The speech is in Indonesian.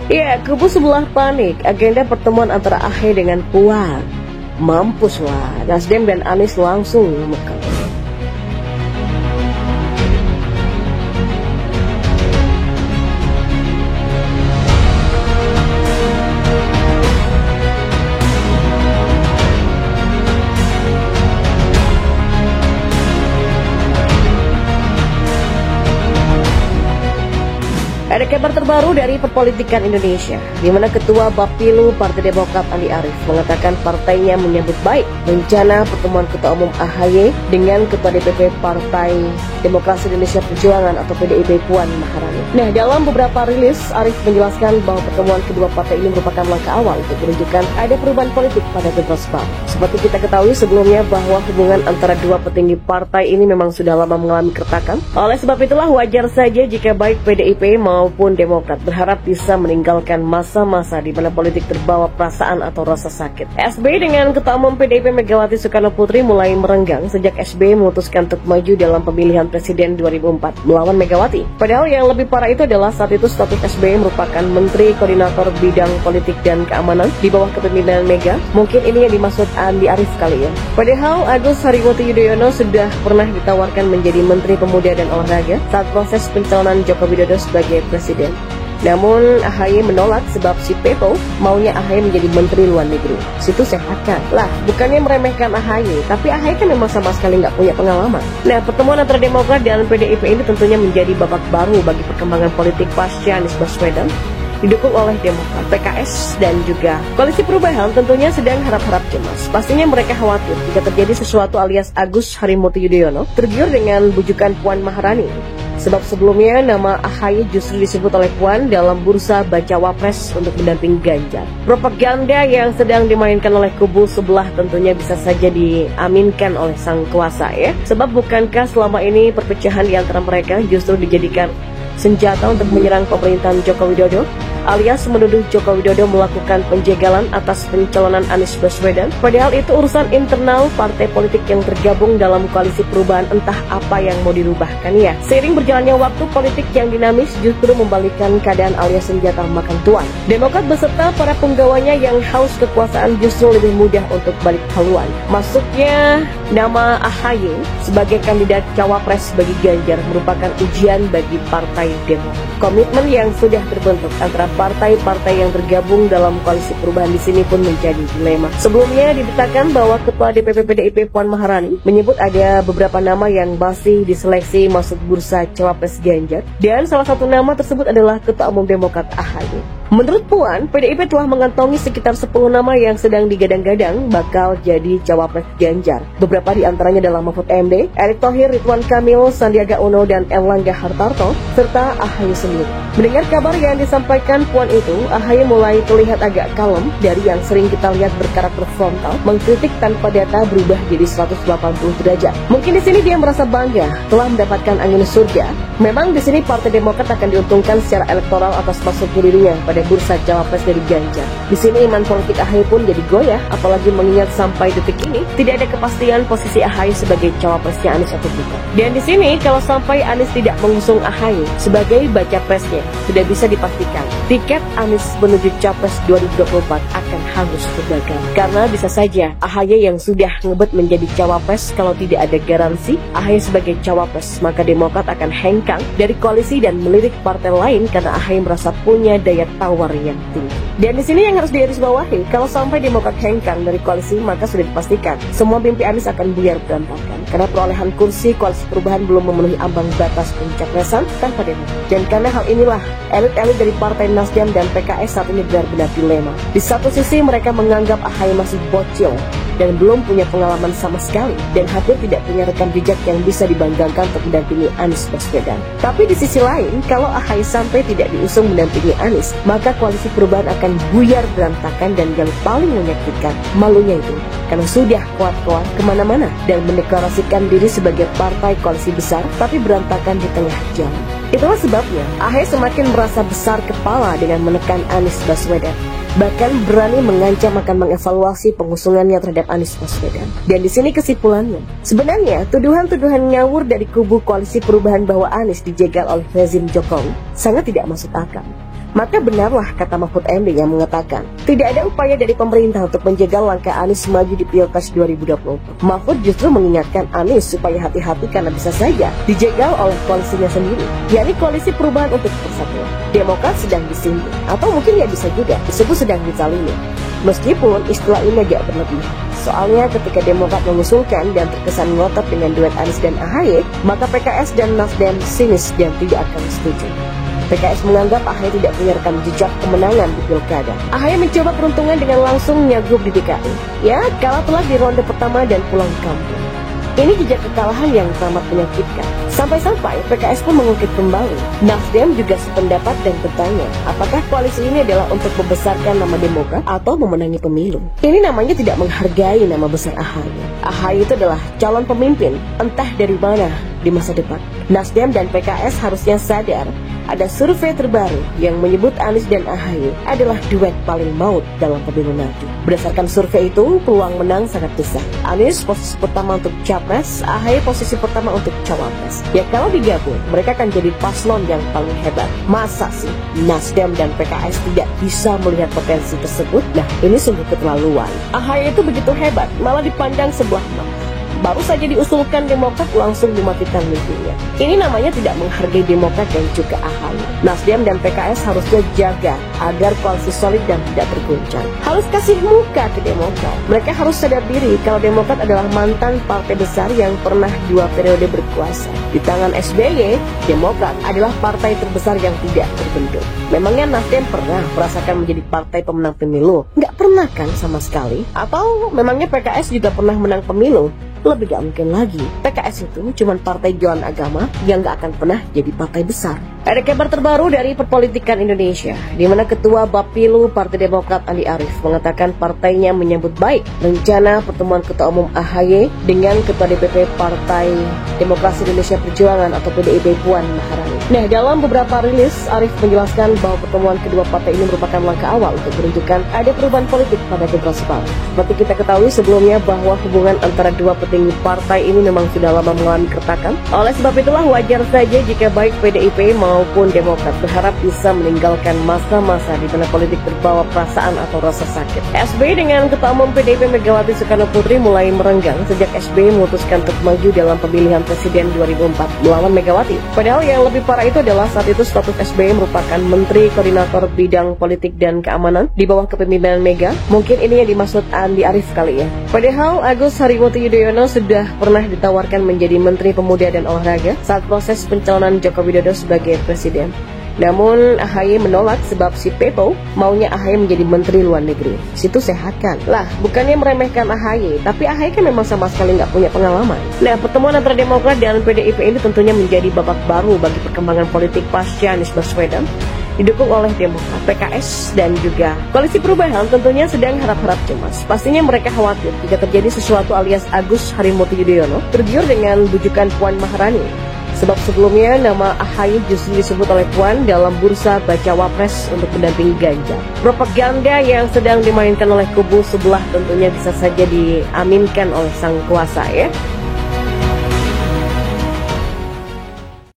Ya, kubu sebelah panik agenda pertemuan antara AHY dengan Puan. Mampuslah, Nasdem dan Anies langsung ngemekel. Ada kabar terbaru dari perpolitikan Indonesia, di mana Ketua Bapilu Partai Demokrat Andi Arief mengatakan partainya menyambut baik rencana pertemuan Ketua Umum AHY dengan Ketua DPP Partai Demokrasi Indonesia Perjuangan atau PDIP Puan Maharani. Nah, dalam beberapa rilis, Arief menjelaskan bahwa pertemuan kedua partai ini merupakan langkah awal untuk menunjukkan ada perubahan politik pada Pilpres baru. Seperti kita ketahui sebelumnya bahwa hubungan antara dua petinggi partai ini memang sudah lama mengalami keretakan. Oleh sebab itulah wajar saja jika baik PDIP maupun Demokrat berharap bisa meninggalkan masa-masa di mana politik terbawa perasaan atau rasa sakit. SBY dengan Ketua Umum PDIP Megawati Soekarno Putri mulai merenggang sejak SBY memutuskan untuk maju dalam pemilihan presiden 2004 melawan Megawati. Padahal yang lebih parah itu adalah saat itu status SBY merupakan Menteri Koordinator Bidang Politik dan Keamanan di bawah kepemimpinan Mega. Mungkin ini yang dimaksud Andi Arief kali ya. Padahal Agus Harimurti Yudhoyono sudah pernah ditawarkan menjadi Menteri Pemuda dan Olahraga saat proses pencalonan Joko Widodo sebagai presiden. Namun AHY menolak sebab si Pepo maunya AHY menjadi Menteri Luar Negeri. Situ sehatkan. Lah, bukannya meremehkan AHY, tapi AHY kan memang sama sekali nggak punya pengalaman. Nah, pertemuan antara Demokrat dan PDIP ini tentunya menjadi babak baru bagi perkembangan politik pasca Anies Baswedan didukung oleh Demokrat, PKS, dan juga Koalisi Perubahan tentunya sedang harap-harap cemas. Pastinya mereka khawatir jika terjadi sesuatu alias Agus Harimurti Yudhoyono tergiur dengan bujukan Puan Maharani. Sebab sebelumnya nama AHY justru disebut oleh Puan dalam bursa bacawa pres untuk mendampingi Ganjar. Propaganda yang sedang dimainkan oleh kubu sebelah tentunya bisa saja diaminkan oleh sang kuasa ya. Sebab bukankah selama ini perpecahan di antara mereka justru dijadikan senjata untuk menyerang pemerintahan Joko Widodo, alias menuduh Joko Widodo melakukan penjagalan atas pencalonan Anies Baswedan. Padahal itu urusan internal partai politik yang tergabung dalam koalisi perubahan, entah apa yang mau dirubahkan ya. Seiring berjalannya waktu, politik yang dinamis justru membalikkan keadaan alias senjata makan tuan. Demokrat beserta para penggawanya yang haus kekuasaan justru lebih mudah untuk balik haluan. Masuknya nama AHY sebagai kandidat cawapres bagi Ganjar merupakan ujian bagi partai Demokrat. Komitmen yang sudah terbentuk antara partai-partai yang tergabung dalam koalisi perubahan di sini pun menjadi dilema. Sebelumnya diberitakan bahwa Ketua DPP PDIP Puan Maharani menyebut ada beberapa nama yang masih diseleksi masuk bursa cawapres Ganjar, dan salah satu nama tersebut adalah Ketua Umum Demokrat AHY. Menurut Puan, PDIP telah mengantongi sekitar 10 nama yang sedang digadang-gadang bakal jadi cawapres Ganjar. Beberapa di antaranya adalah Mahfud MD, Erick Thohir, Ridwan Kamil, Sandiaga Uno, dan Erlangga Hartarto, serta AHY sendiri. Mendengar kabar yang disampaikan Puan itu, AHY mulai terlihat agak kalem dari yang sering kita lihat berkarakter frontal, mengkritik tanpa data berubah jadi 180 derajat. Mungkin di sini dia merasa bangga telah mendapatkan angin surga. Memang di sini Partai Demokrat akan diuntungkan secara elektoral atas masuknya dirinya pada bursa cawapres dari Ganjar. Di sini iman politik AHY pun jadi goyah, apalagi mengingat sampai detik ini tidak ada kepastian posisi AHY sebagai cawapresnya Anies atau bukan. Dan di sini kalau sampai Anies tidak mengusung AHY sebagai baca presnya, sudah bisa dipastikan tiket Anies menuju Capres 2024 akan hangus terbakar. Karena bisa saja AHY yang sudah ngebet menjadi cawapres, kalau tidak ada garansi AHY sebagai cawapres, maka Demokrat akan hengkang dari koalisi dan melirik partai lain karena AHY merasa punya daya tawar yang tinggi. Dan di sini yang harus digarisbawahi, kalau sampai Demokrat hengkang dari koalisi, maka sudah dipastikan semua mimpi Anies akan buyar berantakan. Karena perolehan kursi koalisi perubahan belum memenuhi ambang batas pencapresan tanpa Demokrat. Dan karena hal inilah elit-elit dari Partai Nasdem dan PKS saat ini benar-benar dilema. Di satu sisi mereka menganggap AHY masih bocil dan belum punya pengalaman sama sekali, dan hampir tidak punya rekam jejak yang bisa dibanggakan untuk mendampingi Anies Baswedan. Tapi di sisi lain, kalau AHY sampai tidak diusung mendampingi Anies, maka koalisi perubahan akan buyar berantakan, dan yang paling menyakitkan, malunya itu karena sudah kuat-kuat kemana-mana dan mendeklarasikan diri sebagai partai koalisi besar, tapi berantakan di tengah jalan. Itulah sebabnya AHY semakin merasa besar kepala dengan menekan Anies Baswedan. Bahkan berani mengancam akan mengevaluasi pengusungannya terhadap Anies Baswedan. Dan di sini kesimpulannya, sebenarnya tuduhan-tuduhan ngawur dari kubu koalisi perubahan bahwa Anies dijegal oleh rezim Jokowi sangat tidak masuk akal. Maka benarlah kata Mahfud MD yang mengatakan, tidak ada upaya dari pemerintah untuk menjegal langkah Anies maju di Pilpres 2024. Mahfud justru mengingatkan Anies supaya hati-hati karena bisa saja dijegal oleh koalisinya sendiri, yakni Koalisi Perubahan untuk Persatuan. Demokrat sedang disinggung, atau mungkin ya bisa juga disebut sedang dizalimi. Meskipun istilah ini agak berlebihan. Soalnya ketika Demokrat mengusulkan dan terkesan ngotot dengan duet Anies dan AHY, maka PKS dan Nasdem sinis dan tidak akan setuju. PKS menganggap AHY tidak punya rekam jejak kemenangan di Pilkada. AHY mencoba peruntungan dengan langsung nyagup di DKI. Ya, kalah telak di ronde pertama dan pulang kampung. Ini jejak kekalahan yang teramat menyakitkan. Sampai-sampai PKS pun mengungkit kembali. Nasdem juga sependapat dan bertanya, apakah koalisi ini adalah untuk membesarkan nama Demokrat atau memenangi pemilu? Ini namanya tidak menghargai nama besar AHY. AHY itu adalah calon pemimpin, entah dari mana di masa depan. Nasdem dan PKS harusnya sadar, ada survei terbaru yang menyebut Anies dan AHY adalah duet paling maut dalam pemilu nanti. Berdasarkan survei itu, peluang menang sangat besar. Anies posisi pertama untuk capres, AHY posisi pertama untuk cawapres. Ya kalau digabung, mereka akan jadi paslon yang paling hebat. Masa sih Nasdem dan PKS tidak bisa melihat potensi tersebut? Nah, ini sungguh keterlaluan. AHY itu begitu hebat, malah dipandang sebelah mata. Baru saja diusulkan Demokrat langsung dimatikan mimpinya. Ini namanya tidak menghargai Demokrat dan juga AHY. Nasdem dan PKS harusnya jaga agar koalisi solid dan tidak terguncang. Harus kasih muka ke Demokrat. Mereka harus sadar diri kalau Demokrat adalah mantan partai besar yang pernah 2 periode berkuasa. Di tangan SBY, Demokrat adalah partai terbesar yang tidak terbentuk. Memangnya Nasdem pernah merasakan menjadi partai pemenang pemilu? Nggak pernah kan sama sekali? Atau memangnya PKS juga pernah menang pemilu? Lebih gak mungkin lagi. PKS itu cuma partai jualan agama yang gak akan pernah jadi partai besar. Ada kabar terbaru dari perpolitikan Indonesia, di mana Ketua Bapilu Partai Demokrat Andi Arief mengatakan partainya menyambut baik rencana pertemuan Ketua Umum AHY dengan Ketua DPP Partai Demokrasi Indonesia Perjuangan atau PDIP Puan Maharani. Nah, dalam beberapa rilis, Arief menjelaskan bahwa pertemuan kedua partai ini merupakan langkah awal untuk menunjukkan ada perubahan politik pada generasi baru. Seperti kita ketahui sebelumnya bahwa hubungan antara dua petinggi partai ini memang sudah lama mengalami keretakan. Oleh sebab itulah wajar saja jika baik PDIP maupun Demokrat berharap bisa meninggalkan masa-masa di mana politik terbawa perasaan atau rasa sakit. SBY dengan Ketua Umum PDIP Megawati Soekarno Putri mulai merenggang sejak SBY memutuskan untuk maju dalam pemilihan presiden 2004 melawan Megawati. Padahal yang lebih parah itu adalah saat itu status SBY merupakan Menteri Koordinator Bidang Politik dan Keamanan di bawah kepemimpinan Mega. Mungkin ini yang dimaksud Andi Arief kali ya. Padahal Agus Harimurti Yudhoyono sudah pernah ditawarkan menjadi Menteri Pemuda dan Olahraga saat proses pencalonan Joko Widodo sebagai presiden. Namun AHY menolak sebab si Pepo maunya AHY menjadi Menteri Luar Negeri. Situ sehat kan? Lah, bukannya meremehkan AHY, tapi AHY kan memang sama sekali nggak punya pengalaman. Nah, pertemuan antara Demokrat dan PDIP ini tentunya menjadi babak baru bagi perkembangan politik pasca Anies Baswedan. Didukung oleh Demokrat, PKS, dan juga Koalisi Perubahan tentunya sedang harap-harap cemas. Pastinya mereka khawatir jika terjadi sesuatu alias Agus Harimurti Yudhoyono tergiur dengan bujukan Puan Maharani. Sebab sebelumnya nama AHY justru disebut oleh Puan dalam bursa bacawa pres untuk mendampingi Ganjar. Propaganda yang sedang dimainkan oleh kubu sebelah tentunya bisa saja diaminkan oleh sang kuasa ya.